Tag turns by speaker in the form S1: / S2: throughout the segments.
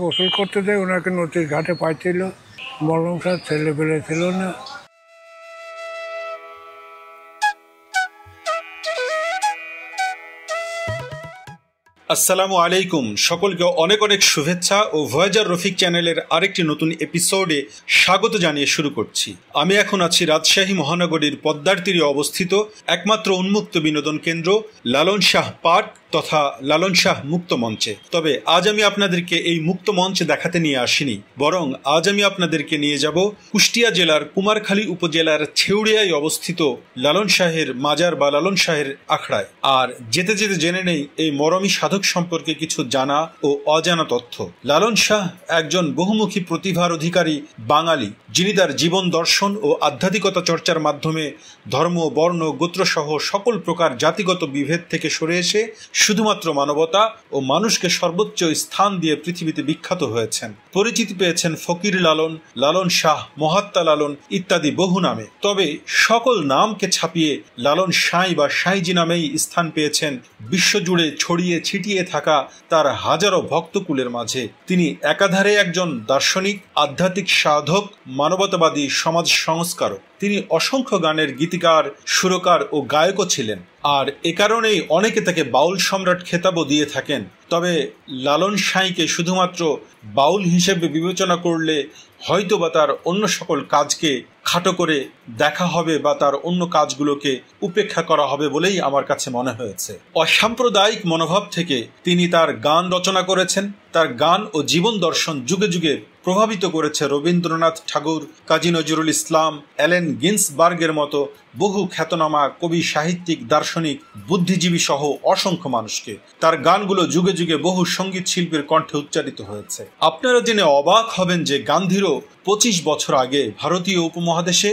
S1: গোসল করতে দেয়, ওনাকে নদীর ঘাটে পাইছিল, বললাম স্যার ছেলেপেলে ছিল না।
S2: আসসালামু আলাইকুম, সকলকে অনেক অনেক শুভেচ্ছা ও ভয়েজার রফিক চ্যানেলের আরেকটি নতুন এপিসোডে স্বাগত জানিয়ে শুরু করছি। আমি এখন আছি রাজশাহী মহানগরীর পদ্মার তীরে অবস্থিত একমাত্র উন্মুক্ত বিনোদন কেন্দ্র লালন শাহ পার্ক তথা লালন শাহ মুক্ত মঞ্চে। তবে আজ আমি আপনাদেরকে এই মুক্ত মঞ্চে দেখাতে নিয়ে আসিনি, বরং আজ আমি আপনাদেরকে নিয়ে যাব কুষ্টিয়া জেলার কুমারখালী উপজেলার ছেউড়িয়ায় অবস্থিত লালন শাহের মাজার বা লালন শাহের আখড়ায়। আর যেতে যেতে জেনে নেই এই মরমী সাধক সম্পর্কে কিছু জানা ও অজানা তথ্য। লালন শাহ একজন বহুমুখী প্রতিভার অধিকারী বাঙালি, যিনি তার জীবন দর্শন ও আধ্যাত্মিকতা চর্চার মাধ্যমে ধর্ম, বর্ণ, গোত্র সহ সকল প্রকার জাতিগত বিভেদ থেকে সরে এসে শুধুমাত্র মানবতা ও মানুষকে সর্বোচ্চ স্থান দিয়ে পৃথিবীতে বিখ্যাত হয়েছেন। পরিচিতি পেয়েছেন ফকির লালন, লালন শাহ, মহাত্মা লালন ইত্যাদি বহু নামে। তবে সকল নামকে ছাপিয়ে লালন সাঁই বা সাঁইজি নামেই স্থান পেয়েছেন বিশ্বজুড়ে ছড়িয়ে ছিটিয়ে থাকা তার হাজারো ভক্তকুলের মাঝে। তিনি একাধারে একজন দার্শনিক, আধ্যাত্মিক সাধক, মানবতাবাদী, সমাজ সংস্কারক। তিনি অসংখ্য গানের গীতিকার, সুরকার ও গায়কও ছিলেন। আর এ কারণেই অনেকে তাকে বাউল সম্রাট খেতাবও দিয়ে থাকেন। তবে লালন সাঁইকে শুধুমাত্র বাউল হিসেবে বিবেচনা করলে হয়তো বা তার অন্য সকল কাজকে খাটো করে দেখা হবে বা তার অন্য কাজগুলোকে উপেক্ষা করা হবে বলেই আমার কাছে মনে হয়েছে। অসাম্প্রদায়িক মনোভাব থেকে তিনি তার গান রচনা করেছেন। তার গান ও জীবন দর্শন যুগে যুগে প্রভাবিত করেছে রবীন্দ্রনাথ ঠাকুর, কাজী নজরুল ইসলাম, অ্যালেন গিন্সবার্গের মতো বহু খ্যাতনামা কবি, সাহিত্যিক, দার্শনিক, বুদ্ধিজীবী সহ অসংখ্য মানুষকে। তার গানগুলো যুগে যুগে বহু সঙ্গীত শিল্পীর কণ্ঠে উচ্চারিত হয়েছে। আপনারা জেনে অবাক হবেন যে গান্ধীরও 25 বছর আগে ভারতীয় উপমহাদেশে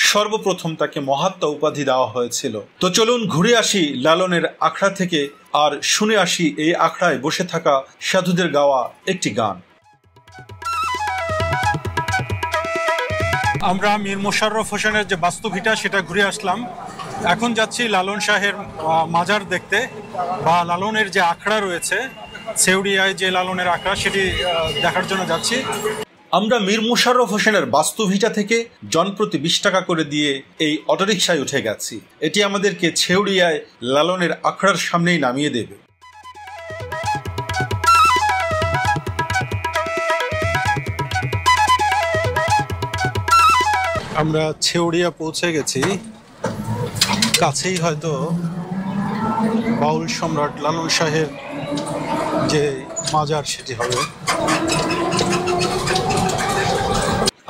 S2: সর্বপ্রথম তাকে মহাত্মা উপাধি দেওয়া হয়েছিল। তো চলুন ঘুরে আসি লালনের আখড়া থেকে, আর শুনে আসি এই আখড়ায় বসে থাকা সাধুদের গাওয়া একটি গান। আমরা মীর মোশাররফ হোসেনের যে বাস্তুভিটা সেটা ঘুরে আসলাম। এখন যাচ্ছি লালন শাহের মাজার দেখতে, বা লালনের যে আখড়া রয়েছে ছেউড়িয়ায় যে লালনের আখড়া, সেটি দেখার জন্য যাচ্ছি। আমরা মীর মোশাররফ হোসেনের বাস্তুভিটা থেকে জনপ্রতি 20 টাকা করে দিয়ে এই অটোরিকশায় উঠে গেছি। এটি আমাদেরকে ছেউড়িয়ায় লালনের আখড়ার সামনেই নামিয়ে দেবে। আমরা ছেউড়িয়া পৌঁছে গেছি। কাছেই হয়তো বাউল সম্রাট লালন শাহের যে মাজার সেটি হবে।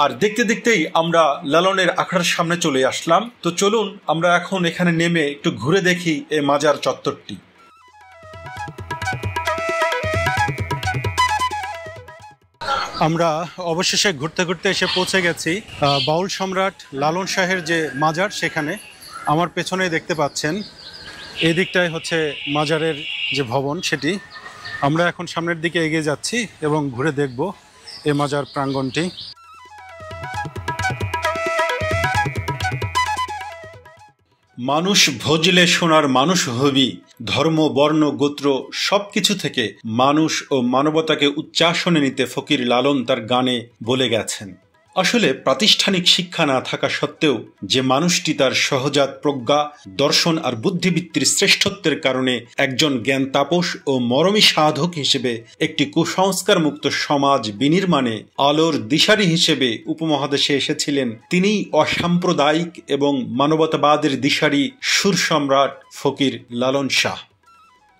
S2: আর দেখতে দেখতেই আমরা লালনের আখড়ার সামনে চলে আসলাম। তো চলুন আমরা এখন এখানে নেমে একটু ঘুরে দেখি এই মাজার চত্বরটি। আমরা অবশেষে ঘুরতে ঘুরতে এসে পৌঁছে গেছি বাউল সম্রাট লালন শাহের যে মাজার সেখানে। আমার পেছনেই দেখতে পাচ্ছেন, এই দিকটাই হচ্ছে মাজারের যে ভবন সেটি। আমরা এখন সামনের দিকে এগিয়ে যাচ্ছি এবং ঘুরে দেখব এই মাজার প্রাঙ্গণটি। মানুষ ভজলে সোনার মানুষ হবি, ধর্ম, বর্ণ, গোত্র সবকিছু থেকে মানুষ ও মানবতাকে উচ্চাসনে নিতে ফকির লালন তার গানে বলে গেছেন। আসলে প্রাতিষ্ঠানিক শিক্ষা না থাকা সত্ত্বেও যে মানুষটি তার সহজাত প্রজ্ঞা, দর্শন আর বুদ্ধিবৃত্তির শ্রেষ্ঠত্বের কারণে একজন জ্ঞান তাপস ও মরমী সাধক হিসেবে একটি কুসংস্কার মুক্ত সমাজ বিনির্মাণে আলোর দিশারি হিসেবে উপমহাদেশে এসেছিলেন, তিনিই অসাম্প্রদায়িক এবং মানবতাবাদের দিশারি সুর সম্রাট ফকির লালন শাহ।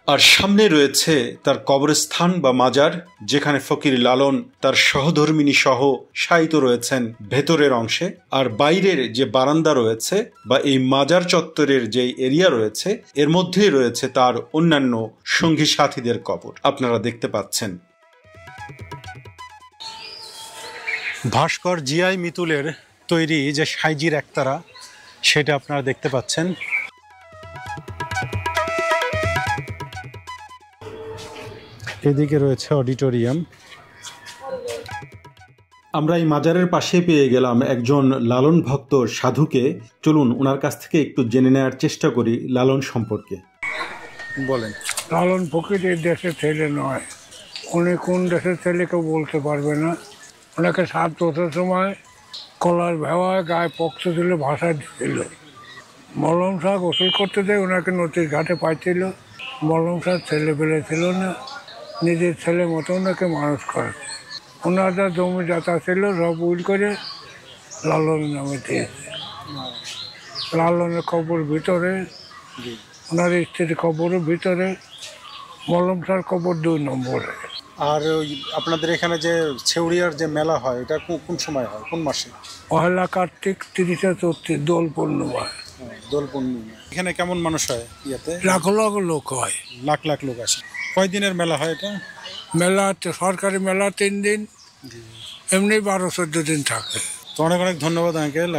S2: আর সামনে রয়েছে তার কবরস্থান বা মাজার, যেখানে ফকির লালন তার সহধর্মিনী সহ শায়িত রয়েছেন ভেতরের অংশে। আর বাইরের যে বারান্দা রয়েছে বা এই মাজার চত্বরের যে এরিয়া রয়েছে, এর মধ্যেই রয়েছে তার অন্যান্য সঙ্গী সাথীদের কবর। আপনারা দেখতে পাচ্ছেন ভাস্কর জিআই মিতুলের তৈরি যে সাইজির একতারা, সেটা আপনারা দেখতে পাচ্ছেন। এদিকে রয়েছে অডিটোরিয়াম। আমরা এই মাজারের পাশে পেয়ে গেলাম একজন লালন ভক্ত সাধুকে। চলুন ওনার কাছ থেকে একটু জেনে নেওয়ার চেষ্টা করি লালন সম্পর্কে। বলেন।
S1: লালন ফকিরের দেশে ছেলে নয়, উনি কোন দেশের ছেলে কেউ বলতে পারবে না। ওনাকে 7 বছর সময় কলার ভেওয়ায় গায়ে পক্ষ ছিল, ভাষা দিছিল। মলম শাহ গোসল করতে দেয়, ওনাকে নদীর ঘাটে পাইছিল। মলম শাহ ছেলে পেলে ছিল না, নিজের ছেলে মতো ওনাকে মানুষ করে। ওনার যা জমি যাতা ছিল সব উইল করে লালনের নামে দিয়েছে। লালনের কবর ভিতরে, ওনার স্ত্রীর কবরের ভিতরে, মলম শাহর কবর 2 নম্বরে।
S3: আর ওই আপনাদের এখানে যে ছেউড়িয়ার যে মেলা হয় এটা কোন সময় হয়, কোন মাসে?
S1: 1 কার্তিক 30-34 দোল পূর্ণিমায়।
S3: দোল পূর্ণিমা। এখানে কেমন মানুষ হয় ইয়াতে?
S1: লাখ লাখ লোক হয়,
S3: লাখ লাখ লোক আসে। কয় দিনের মেলা হয় এটা?
S1: মেলা সরকারি মেলা 3 দিন, এমনি 12-14 দিন থাকে।
S3: তো অনেক অনেক ধন্যবাদ আঙ্কেল।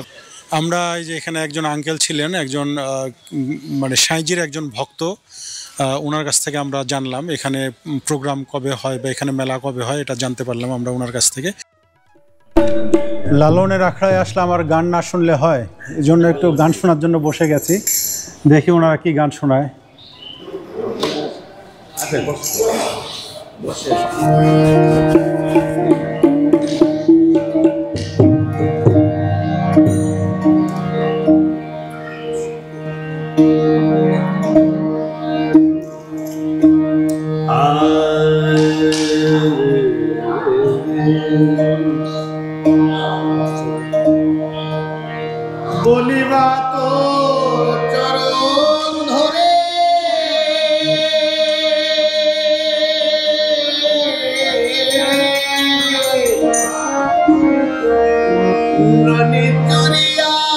S3: আমরা এই যে এখানে একজন আঙ্কেল ছিলেন, একজন মানে সাঁইজির একজন ভক্ত, ওনার কাছ থেকে আমরা জানলাম এখানে প্রোগ্রাম কবে হয় বা এখানে মেলা কবে হয়, এটা জানতে পারলাম আমরা ওনার কাছ থেকে। লালনের আখড়ায় আসলে আমার গান না শুনলে হয়, এই জন্য একটু গান শোনার জন্য বসে গেছি, দেখি ওনারা কি গান শোনায়।
S4: বলিবা তো চরণ ধরে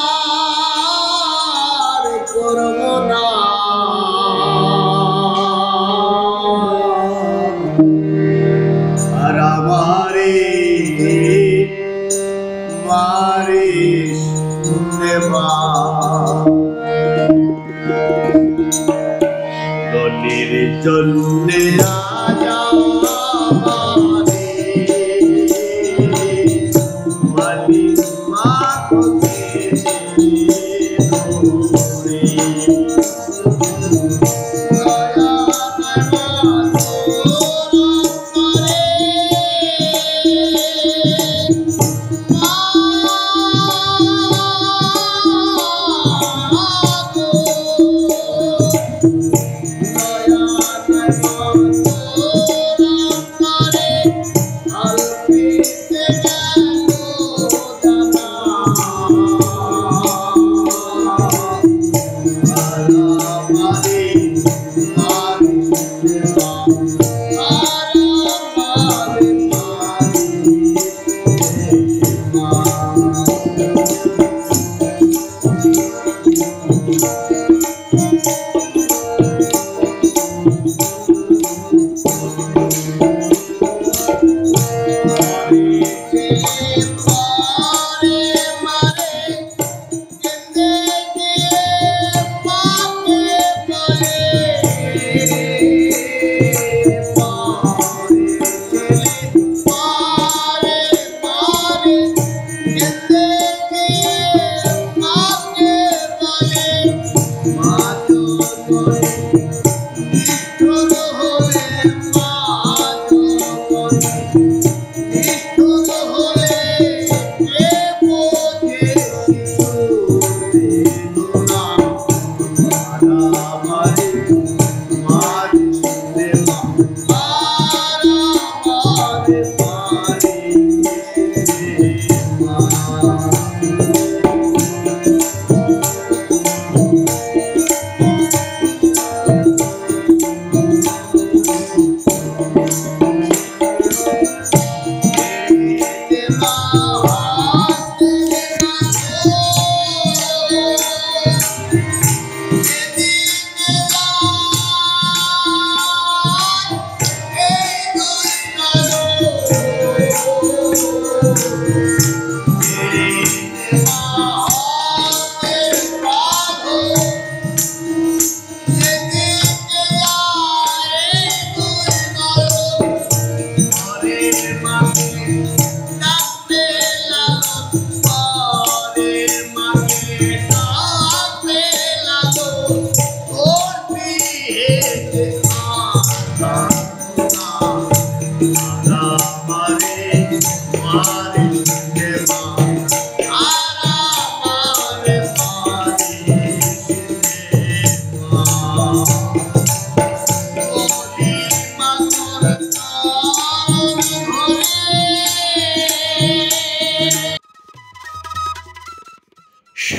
S4: নিত্যরিয়ার করব না আর আমারে মারিস গলির জন্যে রাজা মালিক মাকে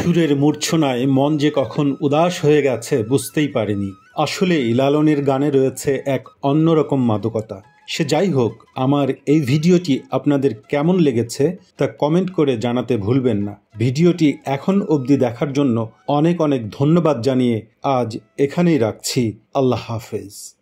S2: সুরের মূর্ছনায় মন যে কখন উদাস হয়ে গেছে বুঝতেই পারিনি। আসলেই লালনের গানে রয়েছে এক অন্যরকম মাদকতা। সে যাই হোক, আমার এই ভিডিওটি আপনাদের কেমন লেগেছে তা কমেন্ট করে জানাতে ভুলবেন না। ভিডিওটি এখন অবধি দেখার জন্য অনেক অনেক ধন্যবাদ জানিয়ে আজ এখানেই রাখছি। আল্লাহ হাফেজ।